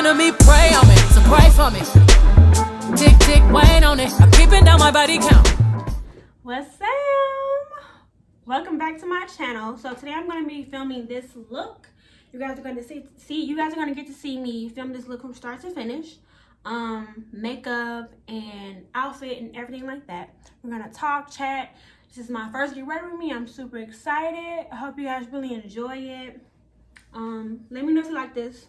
enemy pray on me, so pray for me. Tick, tick, wait on it. I'm keeping down my body count. What's up? Welcome back to my channel. So today I'm going to be filming this look. You guys are going to get to see me film this look from start to finish. Makeup and outfit and everything like that. We're going to talk, chat. This is my first get ready with me. I'm super excited. I hope you guys really enjoy it. Let me know if you like this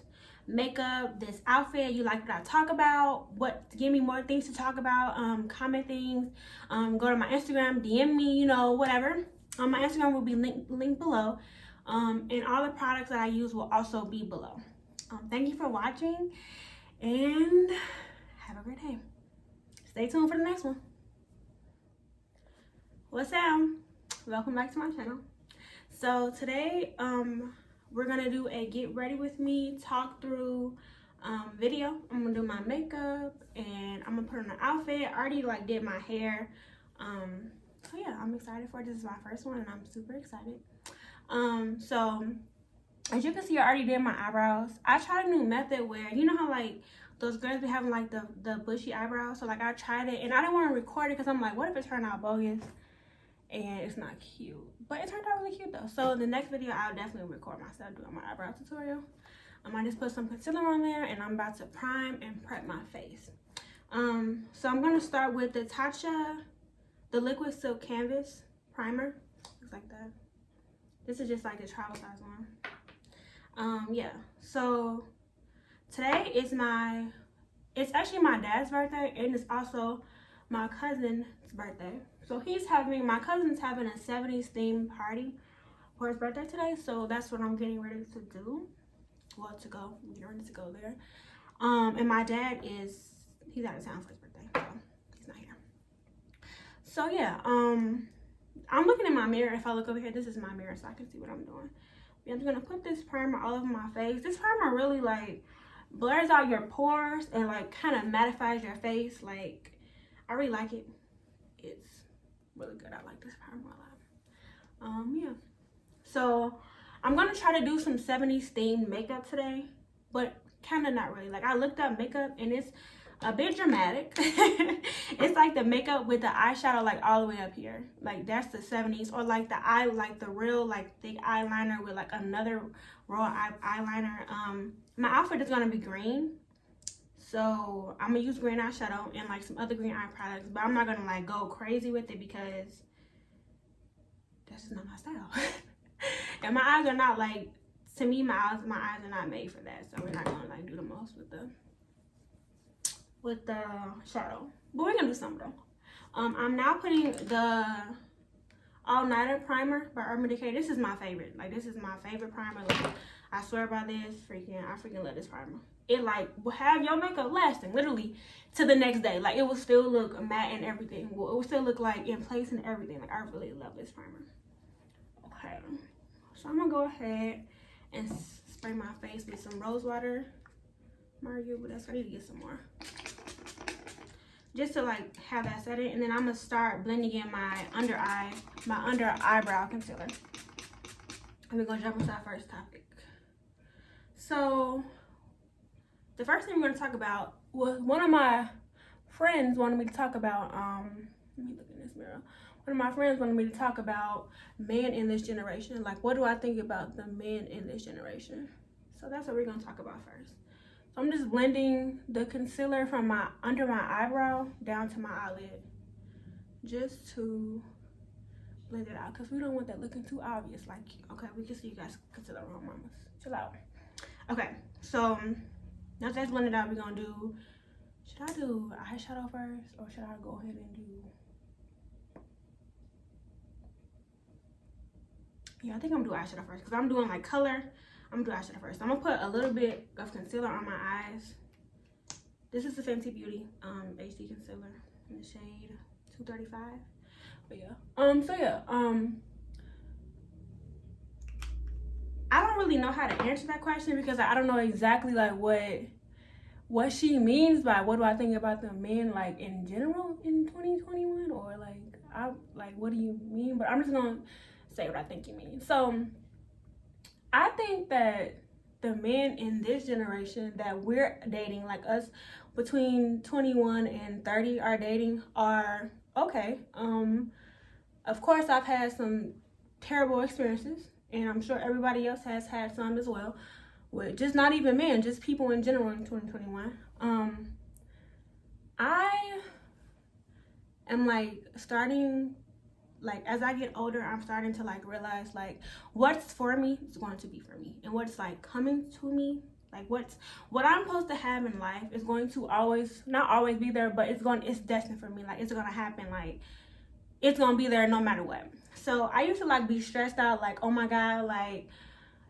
makeup, this outfit, you like what I talk about, give me more things to talk about, comment things, go to my Instagram, DM me, you know, whatever. My Instagram will be linked below, and all the products that I use will also be below. Thank you for watching, and have a great day. Stay tuned for the next one. What's up? Welcome back to my channel. So today, we're gonna do a get ready with me talk through video. I'm gonna do my makeup and I'm gonna put on an outfit. I already did my hair. So yeah, I'm excited for it. This is my first one and I'm super excited. So as you can see, I already did my eyebrows. I tried a new method where, you know how those girls be having the bushy eyebrows. So I tried it and I didn't want to record it because I'm like, what if it turned out bogus and it's not cute? But it turned out really cute though. So the next video, I'll definitely record myself doing my eyebrow tutorial. I just put some concealer on there and I'm about to prime and prep my face. So I'm gonna start with the Tatcha, the Liquid Silk Canvas Primer. Looks like that. This is just like the travel size one. Yeah, so today is it's actually my dad's birthday and it's also my cousin's birthday. So my cousin's having a 70s themed party for his birthday today. So that's what I'm getting ready to do. Well, I'm getting ready to go there. And my dad he's out of town for his birthday, so he's not here. So yeah, I'm looking in my mirror. If I look over here, this is my mirror so I can see what I'm doing. I'm just gonna put this primer all over my face. This primer really blurs out your pores and kind of mattifies your face. I really like it. It's really good. I like this primer a lot. Yeah. So I'm gonna try to do some 70s themed makeup today, but kind of not really. I looked up makeup and it's a bit dramatic. It's the makeup with the eyeshadow all the way up here. That's the 70s, or the real thick eyeliner with another raw eyeliner. My outfit is gonna be green. So I'm gonna use green eyeshadow and some other green eye products, but I'm not gonna go crazy with it because that's just not my style. And my eyes are not to me, my eyes are not made for that. So we're not gonna do the most with the shadow. But we're gonna do something though. I'm now putting the All Nighter Primer by Urban Decay. This is my favorite. This is my favorite primer. I swear by this. I freaking love this primer. It will have your makeup lasting literally to the next day. It will still look matte and everything. It will still look in place and everything. I really love this primer. Okay, so I'm gonna go ahead and spray my face with some rose water. Mario, but I need to get some more. Just to have that set in, and then I'm gonna start blending in my under eyebrow concealer. And we're gonna jump into our first topic. So the first thing we're going to talk about was one of my friends wanted me to talk about, let me look in this mirror. One of my friends wanted me to talk about men in this generation. What do I think about the men in this generation? So that's what we're going to talk about first. So I'm just blending the concealer from under my eyebrow down to my eyelid. Just to blend it out because we don't want that looking too obvious. Okay, we can see you guys concealer wrong, mamas. Chill out. Okay, so now that's blended out, we're gonna do, should I do eyeshadow first or should I go ahead and do, yeah, I think I'm gonna do eyeshadow first because I'm doing color. I'm gonna do eyeshadow first. I'm gonna put a little bit of concealer on my eyes. This is the Fenty Beauty HD concealer in the shade 235. But yeah, so yeah, I don't really know how to answer that question because I don't know exactly what she means by what do I think about the men in general in 2021, or what do you mean? But I'm just gonna say what I think you mean. So I think that the men in this generation that we're dating, like us between 21 and 30 are dating, are okay. Of course, I've had some terrible experiences, and I'm sure everybody else has had some as well, with just not even men, just people in general in 2021. I am like starting, like as I get older, I'm starting to like realize like what's for me is going to be for me, and what's like coming to me, like what I'm supposed to have in life is going to not always be there, but it's destined for me. Like it's gonna happen, like it's gonna be there no matter what. So I used to like be stressed out, like, oh my god, like,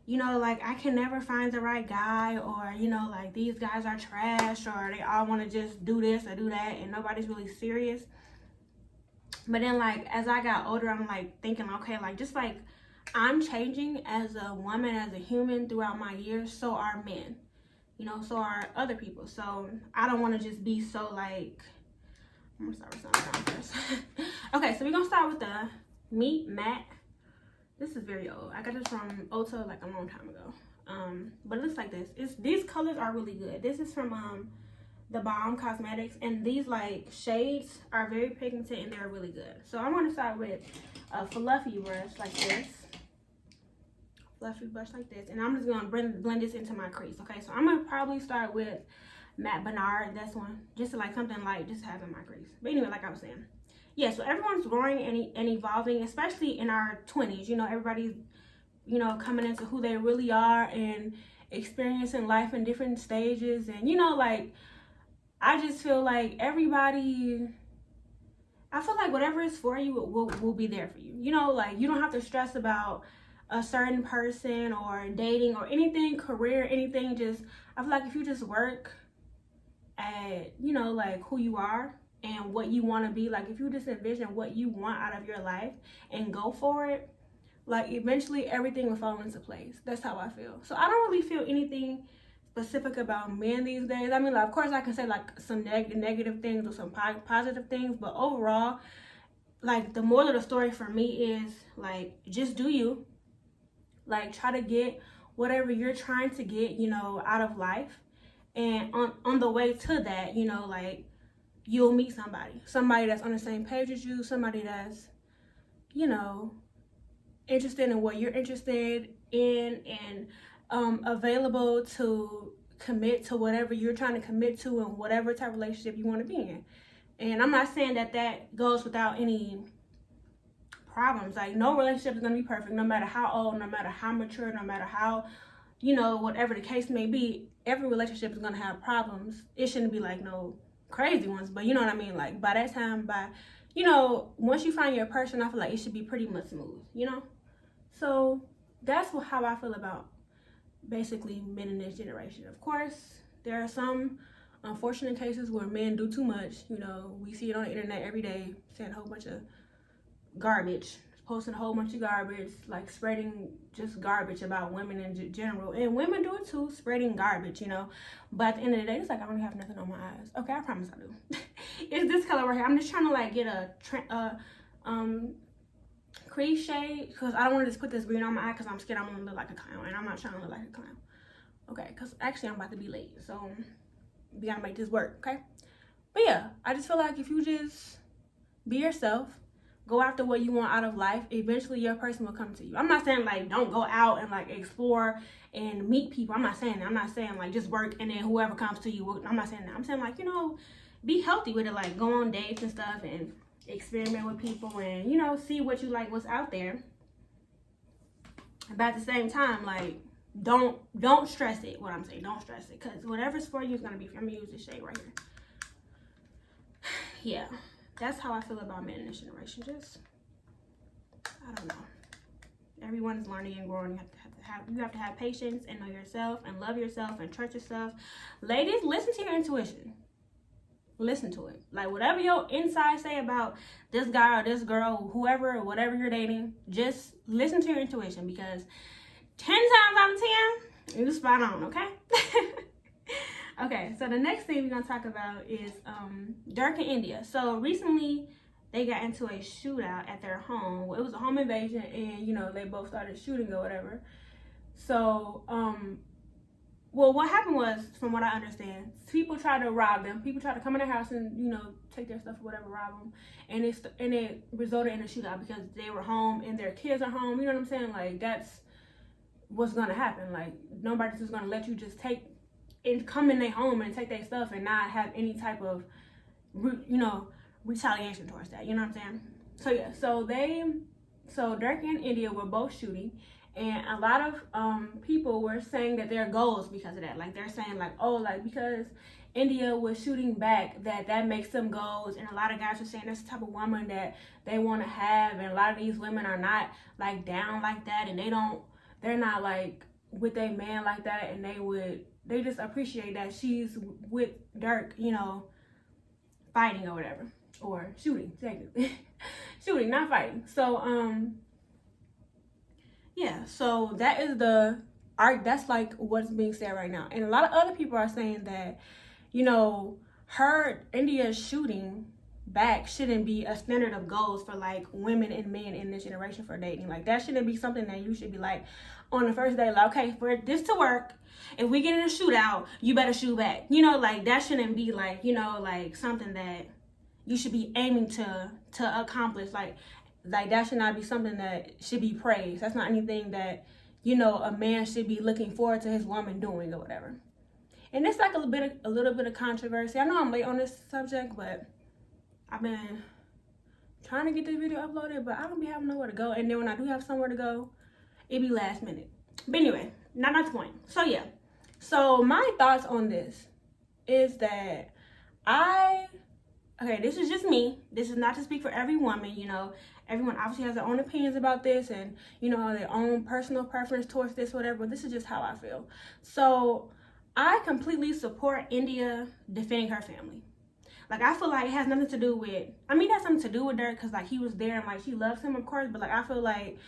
you know, like I can never find the right guy, or you know, like these guys are trash, or they all want to just do this or do that, and nobody's really serious. But then like as I got older, I'm like thinking, okay, like just like I'm changing as a woman, as a human throughout my years, so are men, you know, so are other people. So I don't want to just be so like, I'm gonna start with something down first. Okay, so we're gonna start with the Meet Matte. This is very old. I got this from Ulta like a long time ago. But it looks like this. These colors are really good. This is from the Balm Cosmetics, and these like shades are very pigmented and they're really good. So I'm gonna start with a fluffy brush like this. Fluffy brush like this, and I'm just gonna blend this into my crease. Okay, so I'm gonna probably start with Matte Bernard, this one, just to like something light, just have in my crease. But anyway, like I was saying, yeah, so everyone's growing and evolving, especially in our 20s. You know, everybody's, you know, coming into who they really are and experiencing life in different stages. And you know, like I just feel like I feel like whatever is for you will be there for you. You know, like you don't have to stress about a certain person or dating or anything, career, anything. Just, I feel like if you just work at, you know, like who you are and what you want to be, like if you just envision what you want out of your life and go for it, like eventually everything will fall into place. That's how I feel. So I don't really feel anything specific about men these days. I mean, like, of course I can say like some negative things or some positive things, but overall, like the moral of the story for me is like just do you, like try to get whatever you're trying to get, you know, out of life. And on the way to that, you know, like you'll meet somebody that's on the same page as you, somebody that's, you know, interested in what you're interested in, and available to commit to whatever you're trying to commit to and whatever type of relationship you want to be in. And I'm not saying that goes without any problems. Like no relationship is going to be perfect, no matter how old, no matter how mature, no matter how, you know, whatever the case may be. Every relationship is going to have problems. It shouldn't be like no crazy ones, but you know what I mean? Like by that time, you know, once you find your person, I feel like it should be pretty much smooth, you know? So that's how I feel about basically men in this generation. Of course, there are some unfortunate cases where men do too much. You know, we see it on the internet every day, saying a whole bunch of garbage, posting a whole bunch of garbage, like spreading just garbage about women in general. And women do it too, spreading garbage, you know. But at the end of the day, it's like I don't have nothing on my eyes. Okay, I promise I do. It's this color right here. I'm just trying to like get a crease shade, because I don't want to just put this green on my eye because I'm scared I'm gonna look like a clown, and I'm not trying to look like a clown. Okay, because actually I'm about to be late, so we gotta make this work. Okay, but yeah, I just feel like if you just be yourself, go after what you want out of life, eventually your person will come to you. I'm not saying like don't go out and like explore and meet people. I'm not saying that. I'm not saying like just work and then whoever comes to you. I'm not saying that. I'm saying like, you know, be healthy with it, like go on dates and stuff and experiment with people and, you know, see what you like, what's out there. But at the same time, like don't stress it. What I'm saying, don't stress it, because whatever's for you is gonna be for you. I'm gonna use this shade right here. Yeah, that's how I feel about men in this generation. Just, I don't know. Everyone is learning and growing. You have to have patience and know yourself and love yourself and trust yourself. Ladies, listen to your intuition. Listen to it. Like whatever your inside say about this guy or this girl, whoever or whatever you're dating, just listen to your intuition, because 10 times out of 10, you're spot on, okay? Okay, so the next thing we're gonna talk about is DURK&INDIA. So recently they got into a shootout at their home. It was a home invasion, and you know, they both started shooting or whatever. So well, what happened was, from what I understand, people tried to rob them. People tried to come in their house and, you know, take their stuff or whatever, rob them. And it resulted in a shootout because they were home and their kids are home. You know what I'm saying? Like, that's what's going to happen. Like, nobody's just going to let you just take and come in their home and take their stuff and not have any type of, you know, retaliation towards that. You know what I'm saying? So, yeah. So Dirk and India were both shooting. And a lot of people were saying that they're goals because of that. Like, they're saying, like, oh, like, because India was shooting back, that makes them goals. And a lot of guys are saying that's the type of woman that they want to have. And a lot of these women are not, like, down like that. And they're not, like, with a man like that. And they just appreciate that she's with Dirk, you know, fighting or whatever. Or shooting, technically. Shooting, not fighting. So, yeah, so that is that's like what's being said right now. And a lot of other people are saying that, you know, India's shooting back shouldn't be a standard of goals for like women and men in this generation for dating. Like, that shouldn't be something that you should be like on the first day, like, okay, for this to work, if we get in a shootout, you better shoot back. You know, like, that shouldn't be like, you know, like something that you should be aiming to accomplish. Like that should not be something that should be praised. That's not anything that, you know, a man should be looking forward to his woman doing or whatever. And it's like a little bit of controversy. I know I'm late on this subject, but I've been trying to get this video uploaded, but I don't be having nowhere to go. And then when I do have somewhere to go, it be last minute. But anyway, not the point. So yeah. So my thoughts on this is that okay, this is just me. This is not to speak for every woman, you know. Everyone obviously has their own opinions about this and, you know, their own personal preference towards this, whatever. But this is just how I feel. So I completely support India defending her family. Like, I feel like it has nothing to do with, I mean, it has something to do with Dirk because, like, he was there and, like, she loves him, of course. But, like, I feel like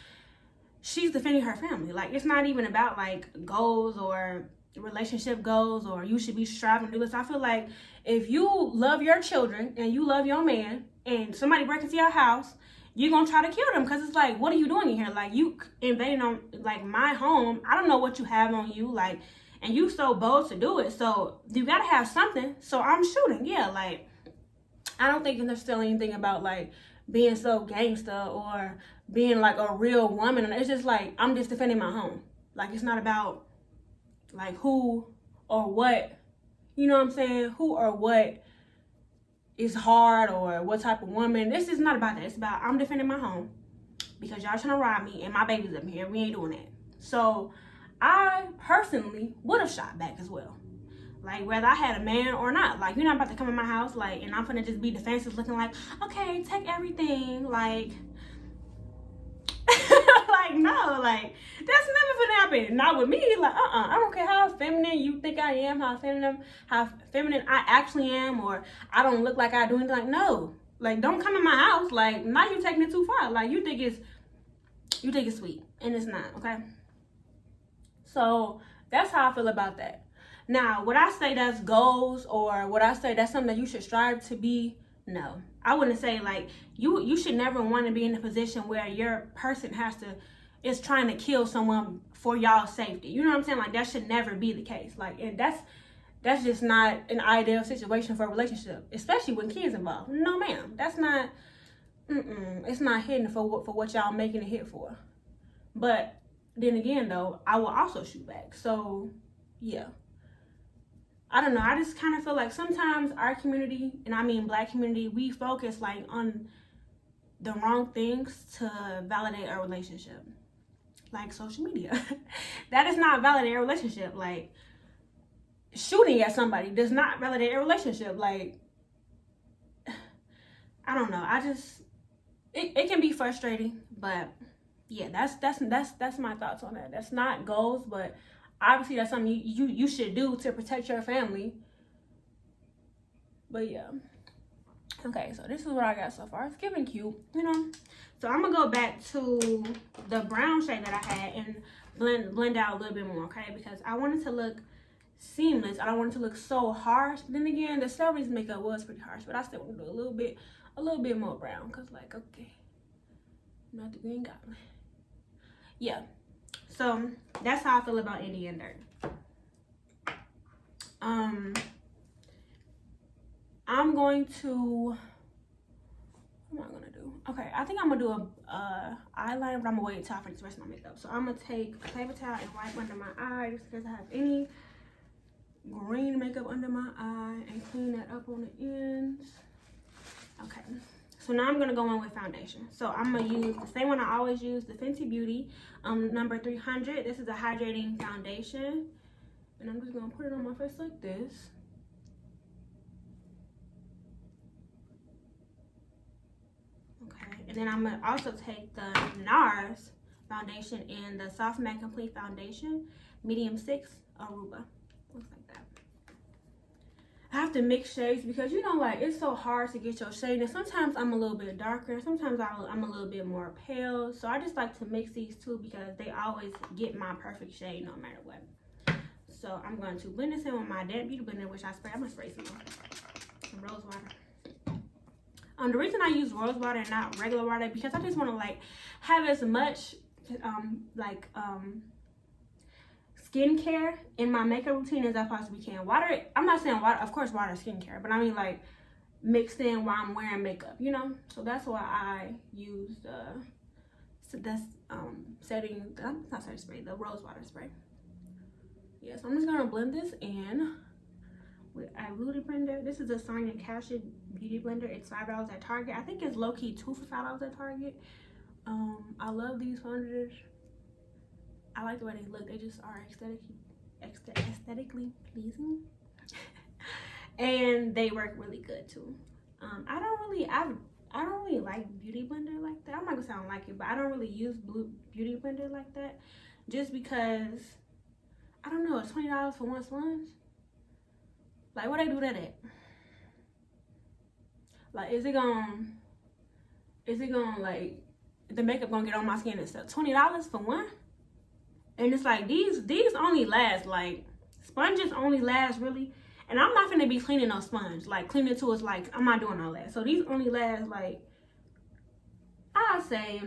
she's defending her family. Like, it's not even about, like, goals or relationship goals or you should be striving to do this. I feel like if you love your children and you love your man and somebody breaks into your house, you're gonna try to kill them because it's like, what are you doing in here? Like, you invading on, like, my home. I don't know what you have on you, like, and you so bold to do it, so you gotta have something. So I'm shooting. Yeah, like, I don't think there's still anything about like being so gangsta or being like a real woman. It's just like, I'm just defending my home. Like, it's not about like who or what, you know what I'm saying? Who or what is hard or what type of woman. This is not about that. It's about, I'm defending my home because y'all trying to rob me and my baby's up here. We ain't doing that. So I personally would have shot back as well. Like, whether I had a man or not. Like, you're not about to come in my house, like, and I'm gonna just be defensive looking like, okay, take everything. Like, like, no, like, that's never gonna happen. Not with me. Like, I don't care how feminine you think I am, how feminine I actually am, or I don't look like I do anything. Like, no. Like, don't come in my house. Like, now you're taking it too far. Like, you think it's sweet, and it's not, okay? So that's how I feel about that. Now, would I say that's goals, or would I say that's something that you should strive to be? No. I wouldn't say, like, you should never want to be in a position where your person is trying to kill someone for y'all's safety. You know what I'm saying? Like, that should never be the case. Like, and that's just not an ideal situation for a relationship, especially when kids involved. No, ma'am. That's not, it's not hidden for what y'all making it hit for. But then again, though, I will also shoot back. So, yeah. I don't know. I just kind of feel like sometimes our community, and I mean Black community, we focus like on the wrong things to validate our relationship. Like social media. That does not validate a relationship. Like, shooting at somebody does not validate a relationship. Like, I don't know. It can be frustrating, but yeah, that's my thoughts on that. That's not goals, but obviously that's something you should do to protect your family. But yeah. Okay, so this is what I got so far. It's giving cute, you know. So I'm gonna go back to the brown shade that I had and blend out a little bit more, okay? Because I want it to look seamless. I don't want it to look so harsh. But then again, the Celebrity's makeup was pretty harsh, but I still want to do a little bit more brown. Cause like, okay, not the Green Goblin. Yeah. So that's how I feel about India and Dirk. I'm going to, what am I gonna do? Okay, I think I'm gonna do a eyeliner, but I'm gonna wait until I finish the rest of my makeup. So I'm gonna take a paper towel and wipe under my eye just in case I have any green makeup under my eye, and clean that up on the ends. Okay, so now I'm gonna go in with foundation. So I'm gonna use the same one I always use, the Fenty Beauty number 300. This is a hydrating foundation, and I'm just gonna put it on my face like this. Okay, and then I'm gonna also take the NARS foundation in the Soft Matte Complete Foundation, medium 6 Aruba. Looks like that. I have to mix shades because, you know, like, it's so hard to get your shade. And sometimes I'm a little bit darker. Sometimes I'm a little bit more pale. So I just like to mix these two because they always get my perfect shade no matter what. So I'm going to blend this in with my damp beauty blender, which I spray. I'm going to spray some rose water. The reason I use rose water and not regular water because I just want to, like, have as much, skincare in my makeup routine as I possibly can. Water, I'm not saying water, of course water is skincare, but I mean like mixed in while I'm wearing makeup, you know? So that's why I use the setting spray, the rose water spray. Yeah, so I'm just gonna blend this in with a beauty blender. This is a Sonia Kashuk beauty blender. It's $5 at Target. I think it's low-key $2 for $5 at Target. I love these blenders. I like the way they look. They just are aesthetically pleasing. And they work really good too. I don't really like beauty blender like that. I'm not gonna sound like it, but I don't really use beauty blender like that just because I don't know, it's $20 for one sponge. Like, what they do that at? Like, is it gonna like the makeup gonna get on my skin and stuff? $20 for one? And it's like these only last, like, sponges only last really, and I'm not gonna be cleaning no sponge. Like, cleaning to is like, I'm not doing all that. So these only last, like, I'll say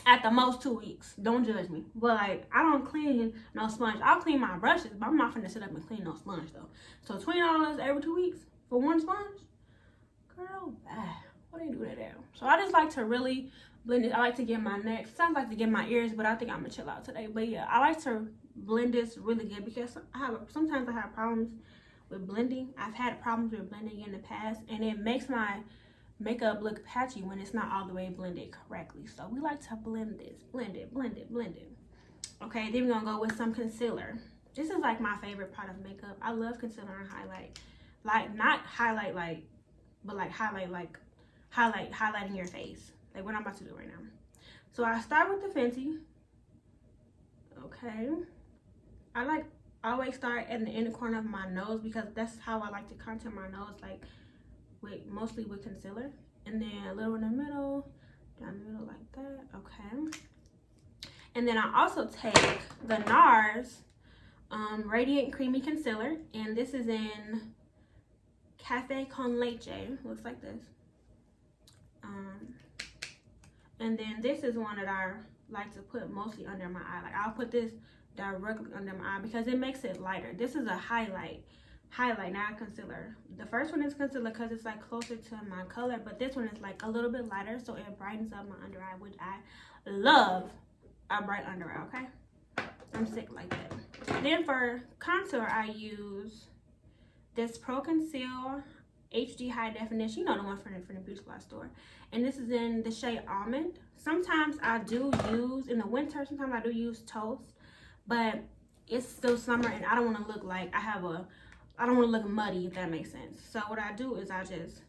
at the most 2 weeks. Don't judge me, but like, I don't clean no sponge. I'll clean my brushes, but I'm not gonna sit up and clean no sponge though. So $20 every 2 weeks for one sponge, girl, what do you do that at? So I just like to really blend it. I like to get my neck. Sometimes I like to get my ears, but I think I'm gonna chill out today. But yeah, I like to blend this really good because sometimes I have problems with blending. I've had problems with blending in the past, and it makes my makeup look patchy when it's not all the way blended correctly. So we like to blend this, blend it. Okay, then we're gonna go with some concealer. This is like my favorite part of makeup. I love concealer and highlight. Like, not highlight like, but like highlighting your face. Like what I'm about to do right now. So I start with the Fenty. Okay. I always start at the inner corner of my nose because that's how I like to contour my nose, like mostly with concealer. And then a little in the middle, down the middle like that. Okay. And then I also take the NARS Radiant Creamy Concealer, and this is in Cafe Con Leche. Looks like this. And then this is one that I like to put mostly under my eye. Like, I'll put this directly under my eye because it makes it lighter. This is a highlight, not concealer. The first one is concealer because it's like closer to my color, but this one is like a little bit lighter, so it brightens up my under eye, which I love a bright under eye, okay? I'm sick like that. Then for contour, I use this Pro Conceal HD High Definition. You know, the one from the beauty supply store. And this is in the shade Almond. Sometimes I do use, in the winter, sometimes I do use Toast. But it's still summer and I don't want to look like I don't want to look muddy, if that makes sense. So what I do is I just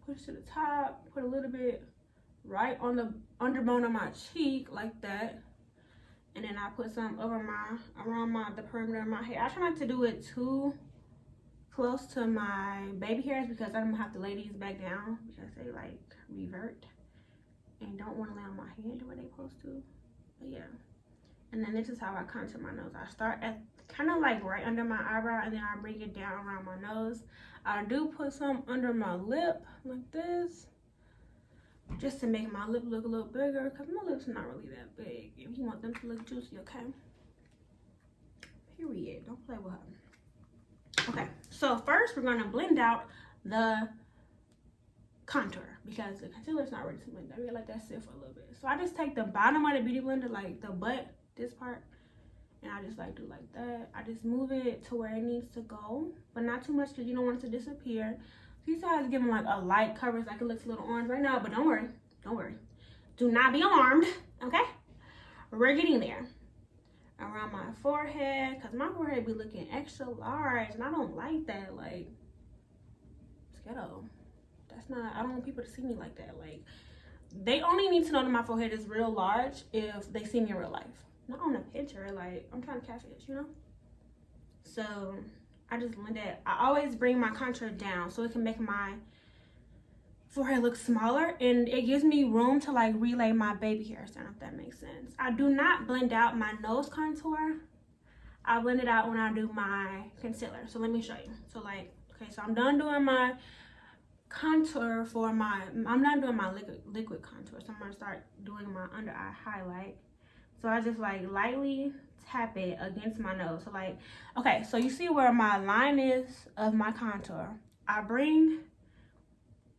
push to the top, put a little bit right on the underbone of my cheek like that. And then I put some around the perimeter of my hair. I try not to do it too close to my baby hairs because I'm gonna have to lay these back down because they like revert and don't want to lay on my head the way they're supposed to. But yeah. And then this is how I contour my nose. I start at kind of like right under my eyebrow, and then I bring it down around my nose. I do put some under my lip like this, just to make my lip look a little bigger because my lips are not really that big. If you want them to look juicy, okay? Period. Don't play with her. Okay, so first we're gonna blend out the contour because the concealer's not ready to blend. I really let that sit for a little bit. So I just take the bottom of the beauty blender, like the butt, this part, and I just like do like that. I just move it to where it needs to go, but not too much because you don't want it to disappear. So you see how it's giving like a light coverage, like it looks a little orange right now, but don't worry, don't worry. Do not be alarmed, okay? We're getting there. Around my forehead, because my forehead be looking extra large, and I don't like that. Like, it's ghetto. That's not, I don't want people to see me like that. Like, they only need to know that my forehead is real large if they see me in real life. Not on a picture, like, I'm trying to catfish, you know? So, I just blend it. I always bring my contour down so it can make my forehead look smaller, and it gives me room to like relay my baby hairs down, if that makes sense. I do not blend out my nose contour. I blend it out when I do my concealer. So let me show you. So like, okay, so I'm done doing my contour for my, I'm not doing my liquid contour. So I'm gonna start doing my under eye highlight. So I just like lightly tap it against my nose. So like, okay, so you see where my line is of my contour. I bring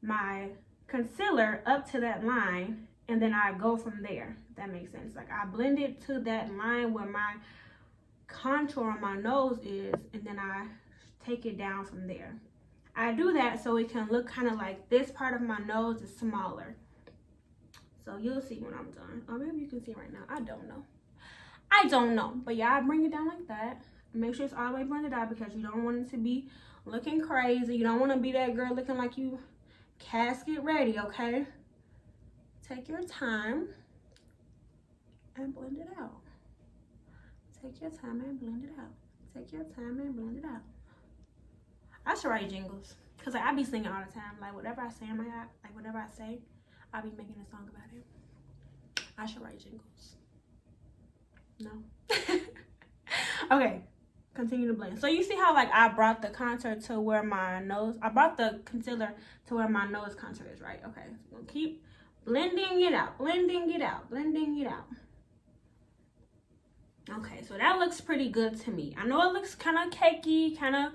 my concealer up to that line, and then I go from there. If that makes sense. Like, I blend it to that line where my contour on my nose is, and then I take it down from there. I do that so it can look kind of like this part of my nose is smaller. So you'll see when I'm done. Or maybe you can see right now. I don't know. But yeah, I bring it down like that. Make sure it's all the way blended out because you don't want it to be looking crazy. You don't want to be that girl looking like you casket ready, okay? Take your time and blend it out. Take your time and blend it out. Take your time and blend it out. I should write jingles because like, I be singing all the time. Like whatever I say in my app, like whatever I say, I'll be making a song about it. I should write jingles. No. Okay. Continue to blend. So you see how like I brought the contour to where my nose, I brought the concealer to where my nose contour is, right? Okay, so we'll keep blending it out, blending it out, blending it out. Okay, so that looks pretty good to me. I know it looks kind of cakey, kind of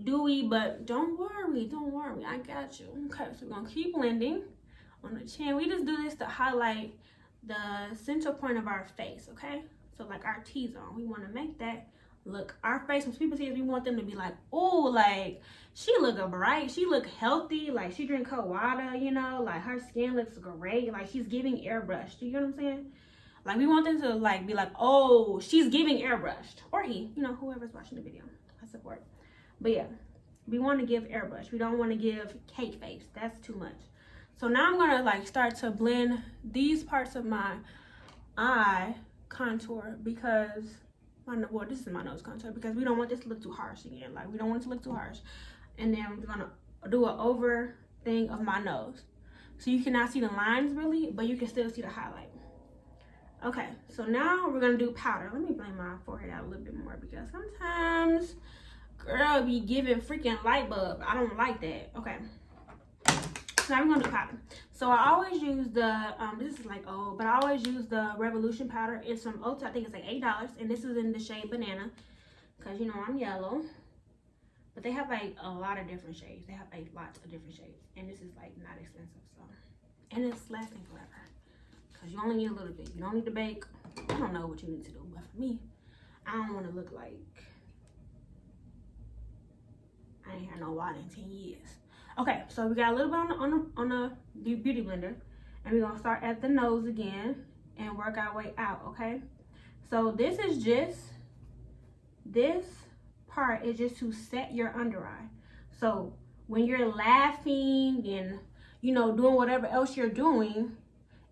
dewy, but don't worry, I got you. Okay, so we're gonna keep blending on the chin. We just do this to highlight the center point of our face, okay? So like our T-zone, we want to make that look our face. When people see us, we want them to be like, oh, like she look bright, she look healthy, like she drink her water, you know, like her skin looks great, like she's giving airbrushed. You get what I'm saying? Like we want them to like be like, oh, she's giving airbrushed, or he, you know, whoever's watching the video. I support. But yeah, we want to give airbrush. We don't want to give cake face. That's too much. So now I'm gonna like start to blend these parts of my eye contour because well, this is my nose contour because we don't want this to look too harsh again. Like we don't want it to look too harsh. And then I'm gonna do an over thing of my nose. So you cannot see the lines really, but you can still see the highlight. Okay, so now we're gonna do powder. Let me blend my forehead out a little bit more because sometimes girl be giving freaking light bulb. I don't like that. Okay. So now I'm gonna do powder. So I always use the this is like old, but I always use the Revolution powder. It's from Ulta. I think it's like $8, and this is in the shade banana, because you know I'm yellow. But they have like a lot of different shades. They have like lots of different shades, and this is like not expensive, so and it's lasting forever. Cause you only need a little bit. You don't need to bake. I don't know what you need to do, but for me, I don't want to look like I ain't had no water in 10 years. Okay, so we got a little bit on the beauty blender, and we're gonna start at the nose again and work our way out. Okay, so this part is just to set your under eye. So when you're laughing and you know doing whatever else you're doing,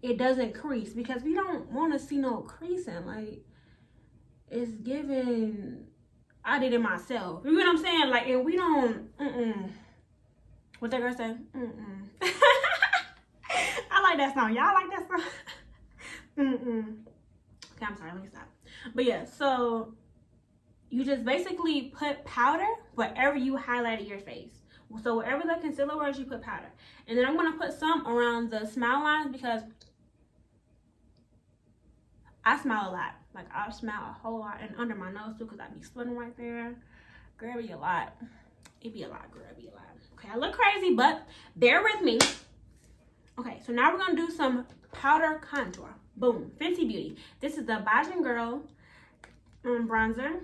it doesn't crease because we don't want to see no creasing. Like it's giving. I did it myself. You know what I'm saying? Like, and we don't. What that girl say? I like that song. Y'all like that song? Okay, I'm sorry. Let me stop. But yeah, so you just basically put powder wherever you highlighted your face. So wherever the concealer was, you put powder. And then I'm gonna put some around the smile lines because I smile a lot. Like I smile a whole lot, and under my nose too, because I be sweating right there. Girl, it be a lot. It be a lot, girl. It be a lot. Okay, I look crazy, but bear with me. Okay, so now we're gonna do some powder contour. Boom, Fenty Beauty. This is the Bajan Girl bronzer,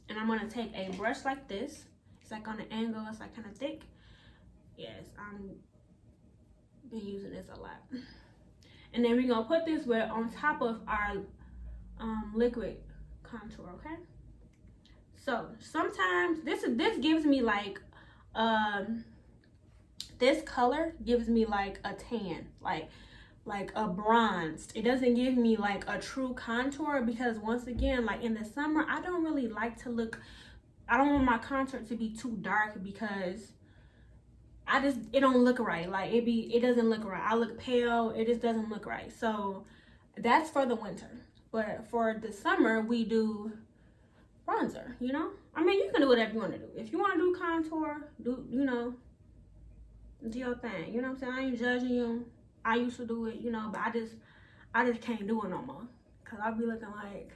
and I'm gonna take a brush like this. It's like on an angle. It's like kind of thick. Yes, I'm been using this a lot. And then we're gonna put this on top of our liquid contour. Okay. So sometimes this gives me like this color gives me like a tan, like a bronzed. It doesn't give me like a true contour, because once again, like in the summer, I don't really like to look, I don't want my contour to be too dark, because it don't look right. Like it doesn't look right. I look pale. It just doesn't look right. So that's for the winter. But for the summer, we do bronzer, you know? I mean, you can do whatever you want to do. If you want to do contour, do your thing. You know what I'm saying? I ain't judging you. I used to do it, you know, but I just can't do it no more. Cause I'll be looking like,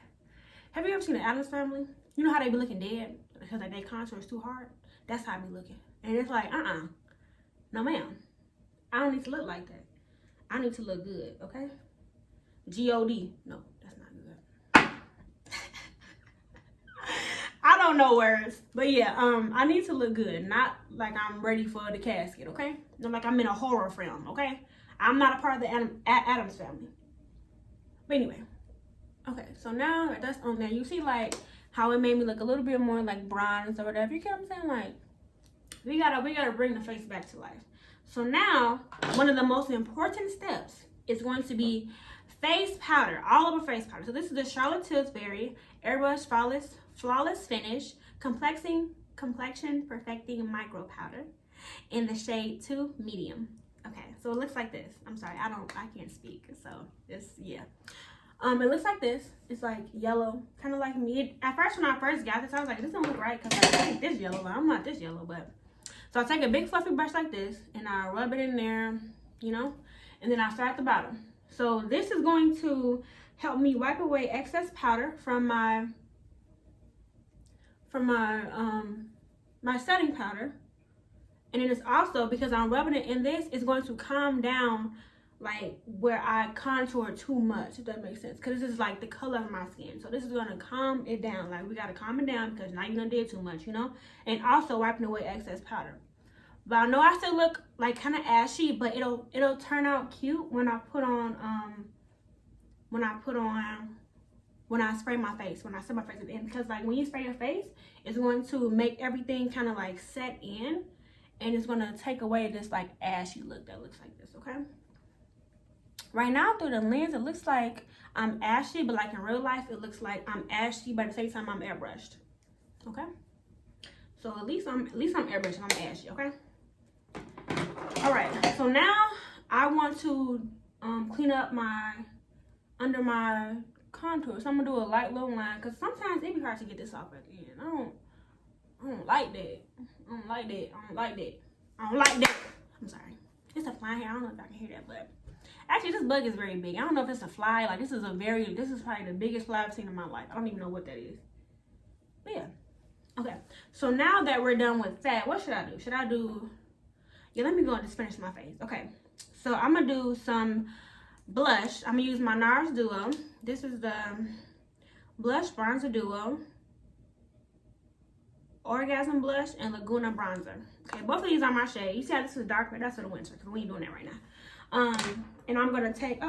have you ever seen the Addams Family? You know how they be looking dead because like their contour is too hard? That's how I be looking. And it's like, no ma'am. I don't need to look like that. I need to look good, okay? G-O-D. No, that's not good. I don't know words, but yeah, I need to look good, not like I'm ready for the casket, okay? Not like I'm in a horror film, okay? I'm not a part of the Addams Family. But anyway, okay, so now that that's on there, you see like how it made me look a little bit more like bronze or whatever. You get what I'm saying? Like we gotta bring the face back to life. So now one of the most important steps is going to be face powder, all over face powder. So this is the Charlotte Tilbury Airbrush Flawless Finish Complexion Perfecting Micro Powder in the shade 2 Medium. Okay, so it looks like this. I'm sorry, I can't speak. So it's, yeah. It looks like this. It's like yellow, kind of like me. At first, when I first got this, I was like, this don't look right, because I think this yellow, but I'm not this yellow. But so I take a big fluffy brush like this, and I rub it in there, you know, and then I start at the bottom. So this is going to help me wipe away excess powder from my setting powder. And then it's also, because I'm rubbing it in this, it's going to calm down like where I contour too much, if that makes sense. Because this is like the color of my skin. So this is going to calm it down. Like we got to calm it down, because now you done did too much, you know. And also wiping away excess powder. But I know I still look like kind of ashy, but it'll turn out cute when I put on when I spray my face, at the end. Because like when you spray your face, it's going to make everything kind of like set in, and it's going to take away this like ashy look that looks like this, okay? Right now through the lens, it looks like I'm ashy, but like in real life, it looks like I'm ashy, but at the same time I'm airbrushed, okay? So at least I'm airbrushed and I'm ashy, okay? All right, so now I want to clean up under my contour. So I'm gonna do a light little line, because sometimes it be hard to get this off at the end. I don't like that. I don't like that. I'm sorry. It's a fly here. I don't know if I can hear that, but actually this bug is very big. I don't know if it's a fly. Like this is probably the biggest fly I've seen in my life. I don't even know what that is. But yeah. Okay. So now that we're done with that, what should I do? Yeah, let me go and just finish my face. Okay. So I'm gonna do some blush. I'm gonna use my NARS Duo. This is the Blush Bronzer Duo, Orgasm Blush, and Laguna Bronzer. Okay, both of these are my shade. You see how this is dark, but that's for the winter, because we ain't doing that right now. And I'm gonna take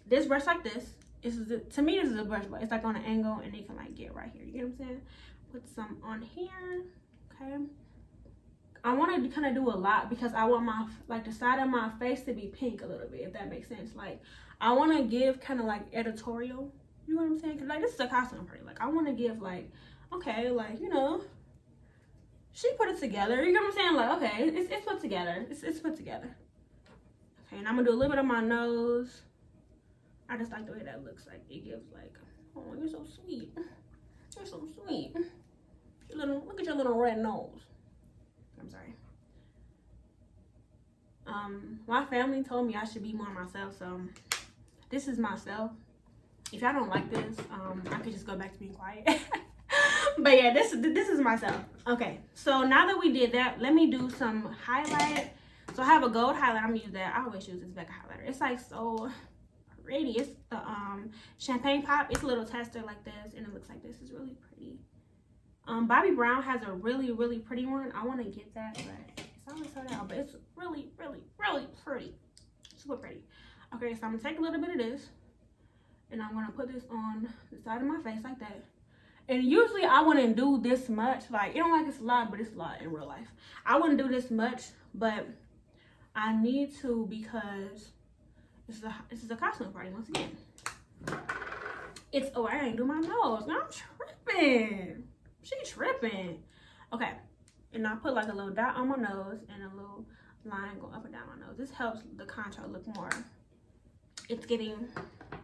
this brush like this. To me, this is a brush, but it's like on an angle, and you can like get right here. You get what I'm saying? Put some on here. Okay. I want to kind of do a lot, because I want the side of my face to be pink a little bit, if that makes sense. Like I want to give kind of like editorial, you know what I'm saying? Cause like this is a costume party. Like I want to give like, okay, like, you know, she put it together. You know what I'm saying? Like, okay, it's put together. It's put together. Okay, and I'm gonna do a little bit of my nose. I just like the way that looks. Like it gives like, oh, you're so sweet. You're so sweet. Look at your little red nose. I'm sorry. My family told me I should be more myself, so this is myself. If y'all don't like this, I could just go back to being quiet. But yeah, this is myself. Okay, so now that we did that, let me do some highlight. So I have a gold highlight. I'm gonna use that. I always use this Becca highlighter. It's like so pretty. It's the champagne pop. It's a little tester like this, and it looks like this. Is really pretty. Bobbi Brown has a really, really pretty one. I want to get that, but it's always sold out. But it's really, really, really pretty. Super pretty. Okay, so I'm gonna take a little bit of this, and I'm gonna put this on the side of my face like that. And usually I wouldn't do this much. Like, it don't like it's a lot, but it's a lot in real life. I wouldn't do this much, but I need to because this is a costume party once again. Oh, I ain't do my nose. No, I'm tripping. She tripping. Okay, and I put like a little dot on my nose and a little line go up and down my nose. This helps the contour look more. It's getting,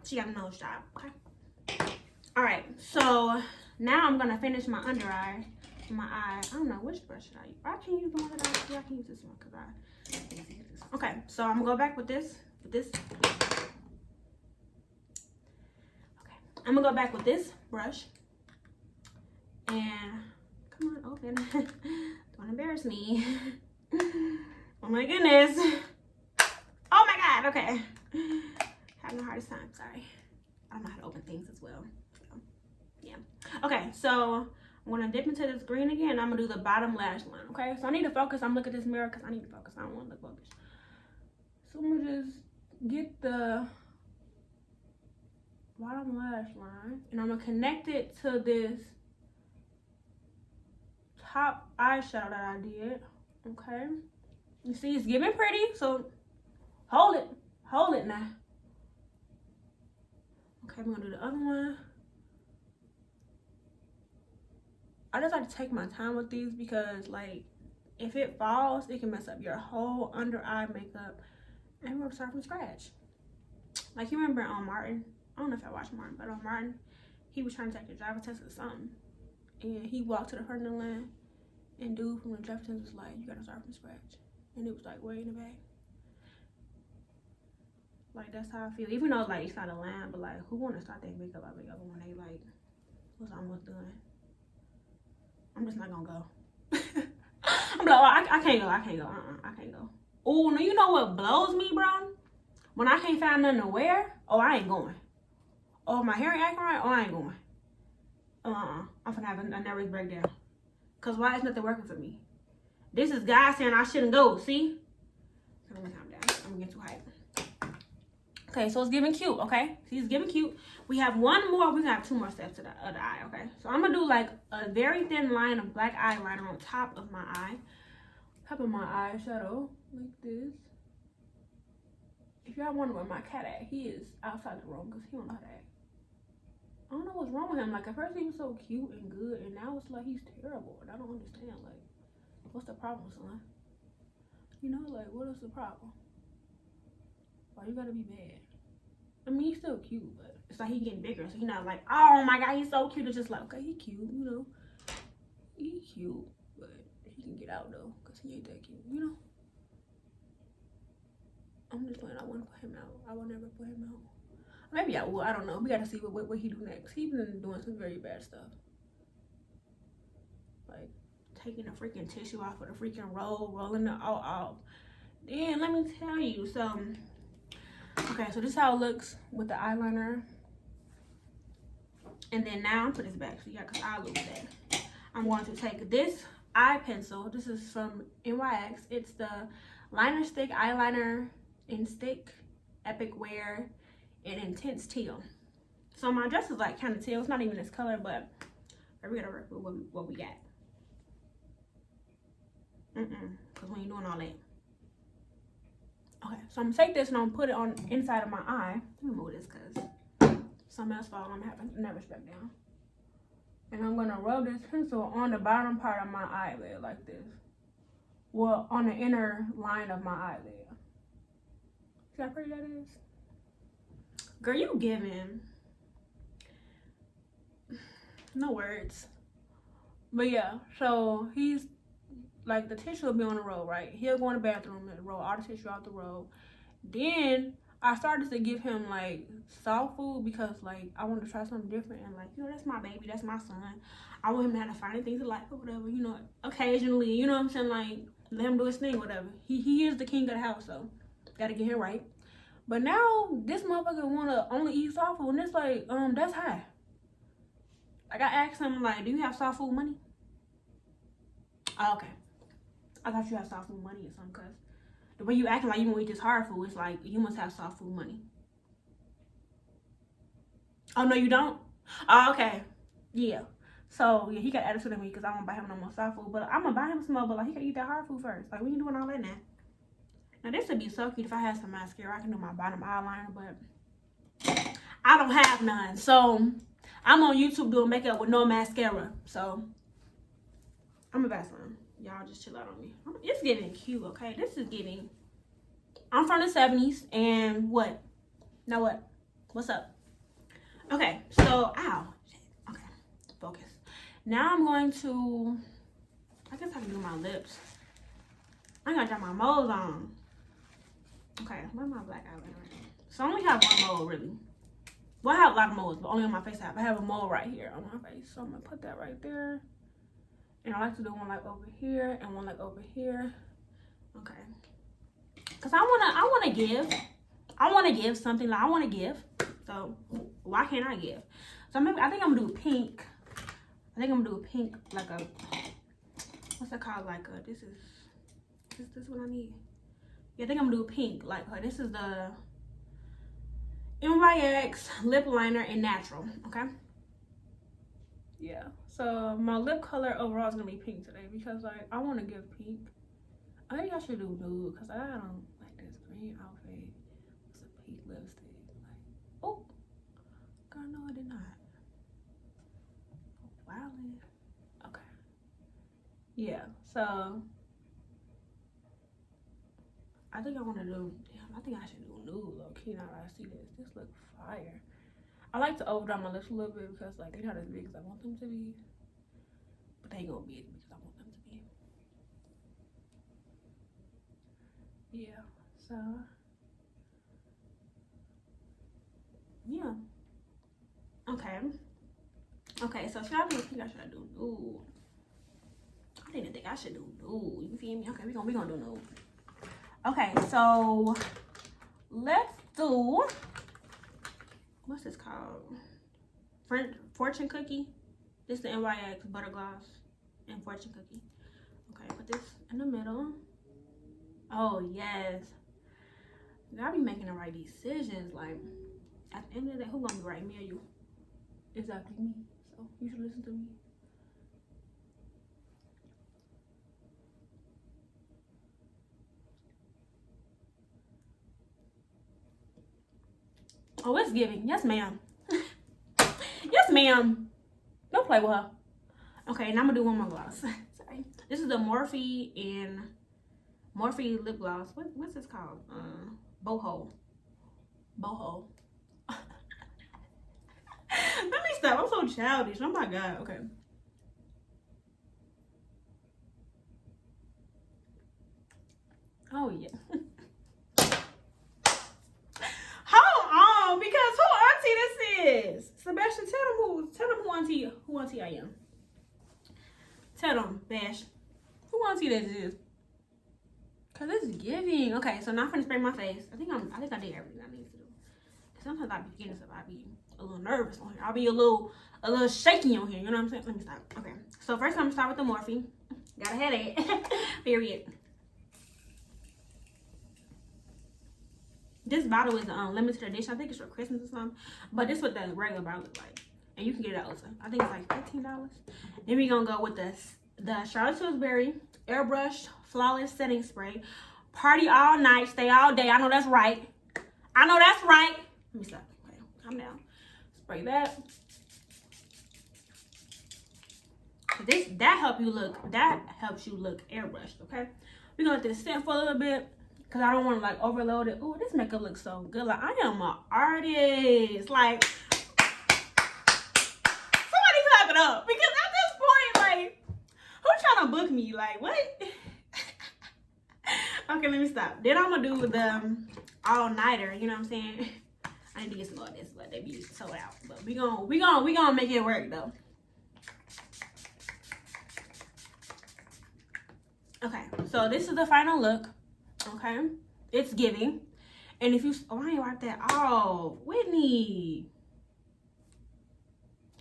she got a nose job. Okay. All right, so now I'm gonna finish my under eye, my eye. I don't know which brush should I use. I can use the one that I can use this one because I. Okay, so I'm gonna go back with this. Okay, I'm gonna go back with this brush. And come on, open. Don't embarrass me. Oh my goodness. Oh my God. Okay. Having the hardest time. Sorry. I don't know how to open things as well. So, yeah. Okay. So I'm gonna dip into this green again. I'm gonna do the bottom lash line. Okay. So I need to focus. I'm looking at this mirror because I need to focus. I don't want to look focused. So I'm gonna just get the bottom lash line, and I'm gonna connect it to this top eyeshadow that I did. Okay, you see it's giving pretty, so hold it now. Okay, I'm gonna do the other one. I just like to take my time with these because, like, if it falls, it can mess up your whole under eye makeup, and we're gonna start from scratch. Like, you remember on Martin? I don't know if I watched Martin, but on Martin, he was trying to take the driver test or something, and he walked to the front of the line, and dude from the driver test was like, "You gotta start from scratch," and it was like way in the back. Like, that's how I feel. Even though, like, it's not a line, but like, who wanna start their makeup when they like was almost done? I'm just not gonna go. I'm like, oh, I can't go. I can't go. Oh, no, you know what blows me, bro? When I can't find nothing to wear, oh, I ain't going. Oh, my hair ain't acting right, oh, I ain't going. I'm gonna have a nervous breakdown. Cause why is nothing working for me? This is God saying I shouldn't go, see? Let me calm down, I'm gonna get too hyped. Okay, so it's giving cute, okay? See, it's giving cute. We have one more, we're gonna have two more steps to the other eye, okay? So I'm gonna do like a very thin line of black eyeliner on top of my eye. Top of my eyeshadow, like this. If y'all wonder where my cat at, he is outside the room because he don't know how to act. I don't know what's wrong with him. Like, at first he was so cute and good, and now it's like he's terrible. And I don't understand, like, what's the problem, son? You know, like, what is the problem? Why you gotta be bad? I mean, he's still cute, but it's like he's getting bigger, so he's not like, oh my God, he's so cute. It's just like, okay, he cute, you know. He cute, but he can get out, though, because he ain't that cute, you know. I'm just playing. I want to put him out. I will never put him out. Maybe I will. I don't know. We got to see what he do next. He's been doing some very bad stuff. Like, taking a freaking tissue off of the freaking roll, rolling it all off. Then, let me tell you. So, okay, so this is how it looks with the eyeliner. And then now, put this back. So, yeah, because I'll lose that. I'm going to take this eye pencil. This is from NYX. It's the Liner Stick Eyeliner in Stick Epic Wear in Intense Teal. So my dress is like kind of teal. It's not even this color, but we gotta work with what we got. Because we ain't doing all that. Okay, so I'm gonna take this and I'm gonna put it on inside of my eye. Let me move this because something else falls. I'm having to never step down. And I'm gonna rub this pencil on the bottom part of my eyelid like this. Well, on the inner line of my eyelid. See how pretty that is? Girl, you giving. No words. But yeah, so he's like, the tissue will be on the roll, right? He'll go in the bathroom and roll all the tissue out the roll. Then I started to give him like soft food because like I wanted to try something different, and like, you know, that's my baby, that's my son. I want him to have to find things to like or whatever, you know, occasionally, you know what I'm saying, like let him do his thing, whatever. He is the king of the house, so gotta get him right. But now this motherfucker wanna only eat soft food, and it's like, that's high. Like I asked him, like, do you have soft food money? Oh, okay. I thought you had soft food money or something, cause the way you acting like you gonna eat this hard food, it's like you must have soft food money. Oh no, you don't? Oh, okay. Yeah. So yeah, he got attitude at me because I don't buy him no more soft food. But I'm gonna buy him some more, but like he can eat that hard food first. Like we ain't doing all that now. Now this would be so cute if I had some mascara. I can do my bottom eyeliner, but I don't have none. So I'm on YouTube doing makeup with no mascara. So I'm gonna buy some. Y'all just chill out on me. It's getting cute, okay? This is getting... I'm from the 70s, and what? Now what? What's up? Okay, so... Ow. Okay, focus. Now I'm going to... I guess I can do my lips. I gotta drop my moles on. Okay, where's my black eyeliner? So I only have one mole, really. Well, I have a lot of moles, but only on my face I have a mole right here on my face. So I'm gonna put that right there. And I like to do one like over here and one like over here. Okay. Cause I wanna give something. Like I wanna give. So why can't I give? So maybe I think I'm gonna do pink. I think I'm gonna do a pink, like a, what's that called? Like a, this what I need. Yeah, I think I'm gonna do a pink. Like this is the NYX lip liner in natural. Okay. Yeah, so my lip color overall is gonna be pink today because like I want to give pink. I think I should do nude because I don't like this green outfit. It's a pink lipstick. Like, oh, God, no, I did not. Oh, wow. Okay. Yeah, so I think I want to do. Damn, I think I should do nude low key. Now that I see this, this looks fire. I like to overdraw my lips a little bit because like they're not as big as I want them to be, but they ain't gonna be as big as I want them to be. Yeah, so yeah. Okay, so should I do pink or should I do nude? I didn't think I should do nude. You feel me? Okay, we gonna do nude. Okay, so let's do, what's this called? Fortune cookie. This is the NYX butter gloss and fortune cookie. Okay, put this in the middle. Oh yes, I be making the right decisions. Like at the end of the day, who gonna be right, me or you? Exactly, me. So you should listen to me. Oh, it's giving. Yes, ma'am. Yes, ma'am. Don't play with her. Okay, now I'm gonna do one more gloss. Sorry. This is the Morphe lip gloss. What's this called? Boho. Let me stop. I'm so childish. Oh my God. Okay. Oh yeah. Hold on, because who auntie this is? Sebastian, tell them who auntie I am. Tell them, Bash, who auntie this is? Cause it's giving. Okay, so now I'm finna spray my face. I think I did everything I need to do. Sometimes I be getting stuff. I be a little nervous on here. I'll be a little shaky on here. You know what I'm saying? Let me stop. Okay. So first I'm gonna start with the Morphe. Got a headache. Period. This bottle is a limited edition. I think it's for Christmas or something. But this is what the regular bottle looks like. And you can get it at Ulta. I think it's like $15. Then we're gonna go with the Charlotte Tilbury Airbrush Flawless Setting Spray. Party all night, stay all day. I know that's right. I know that's right. Let me stop. Okay, calm down. Spray that. That helps you look airbrushed, okay? We're gonna let this sit for a little bit because I don't want to like overload it. Oh, this makeup looks so good. Like I am an artist. Like somebody clap it up because at this point, like, who's trying to book me? Like what? Okay, let me stop. Then I'm gonna do the all-nighter, you know what I'm saying? I need to get some more of this, but they be sold out. But we gonna make it work though. Okay, so this is the final look. Okay, it's giving. And if you, oh, I ain't like that. Oh, Whitney.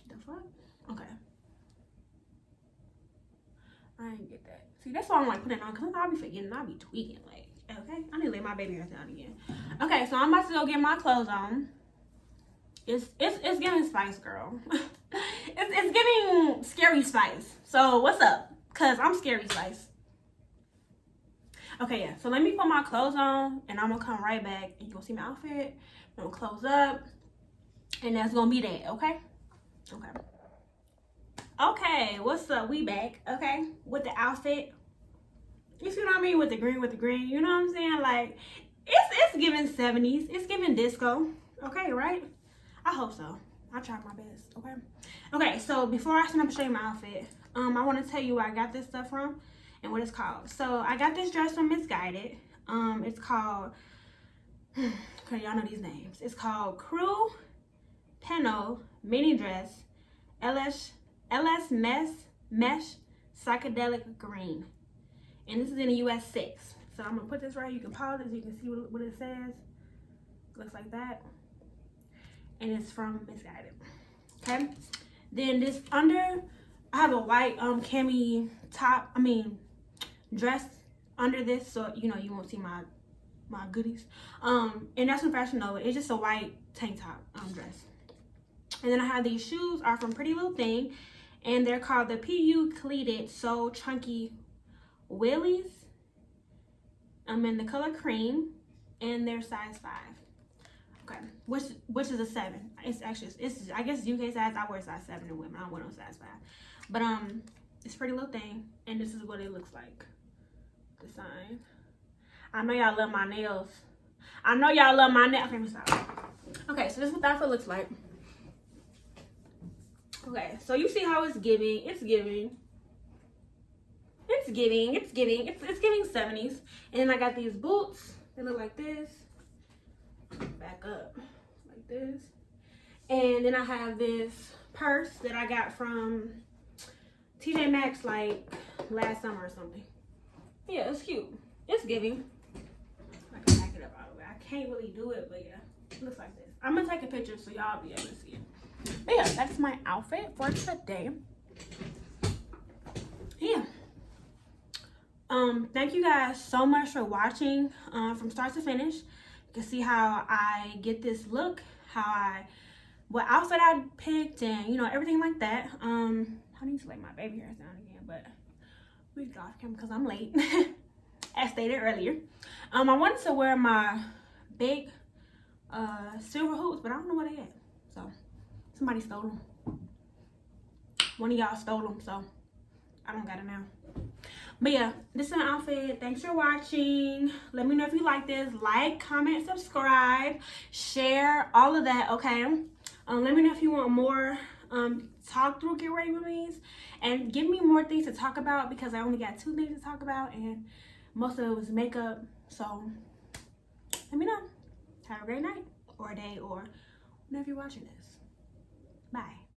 The fuck? Okay. I didn't get that. See, that's why I'm like putting it on, because I'll be forgetting. I'll be tweaking. Like, okay, I need to lay my baby hair down again. Okay, so I'm about to go get my clothes on. It's giving Spice Girl. it's giving Scary Spice. So what's up? Cause I'm Scary Spice. Okay, yeah. So let me put my clothes on, and I'm gonna come right back, and you gonna see my outfit. I'm gonna close up, and that's gonna be that. Okay. Okay. Okay, what's up? We back, okay, with the outfit. You see what I mean? With the green, you know what I'm saying? Like, it's giving 70s. It's giving disco. Okay, right? I hope so. I tried my best, okay? Okay, so before I stand up and show you my outfit, I want to tell you where I got this stuff from and what it's called. So, I got this dress from Misguided. It's called, okay, y'all know these names. It's called Crew Peno Mini Dress LS Mesh Psychedelic Green. And this is in the US 6. So I'm gonna put this right. You can pause it so you can see what it says. Looks like that. And it's from Misguided. Okay. Then this under, I have a white cami top, dress under this, so you know you won't see my goodies. And that's from Fashion Nova. It's just a white tank top dress. And then I have these shoes are from Pretty Little Thing, and they're called the PU Cleated So Chunky Willies. I'm in the color cream, and they're size 5. Okay, which is a 7. It's actually, I guess UK size. I wear size 7 in women. I don't wear no size 5. But it's Pretty Little Thing, and this is what it looks like. The sign. I know y'all love my nails. I know y'all love my nails. Okay, let me stop. Okay, so this is what the outfit looks like. Okay, so you see how it's giving. It's giving 70s. And then I got these boots. They look like this. Back up like this. And then I have this purse that I got from TJ Maxx like last summer or something. Yeah, it's cute. It's giving. I can back it up all the way. I can't really do it, but yeah, it looks like this. I'm gonna take a picture so y'all be able to see it. But yeah, that's my outfit for today. Yeah. Thank you guys so much for watching from start to finish. You can see how I get this look, what outfit I picked, and you know, everything like that. I need to lay my baby hairs down again, but we get off camera because I'm late. As stated earlier. I wanted to wear my big silver hoops, but I don't know where they at. So somebody stole them. One of y'all stole them, so I don't got it now. But yeah, this is an outfit. Thanks for watching. Let me know if you like this. Like, comment, subscribe, share, all of that, okay? Let me know if you want more talk through Get Ready With Me's, and give me more things to talk about, because I only got 2 things to talk about, and most of it was makeup. So let me know. Have a great night or day or whenever you're watching this. Bye.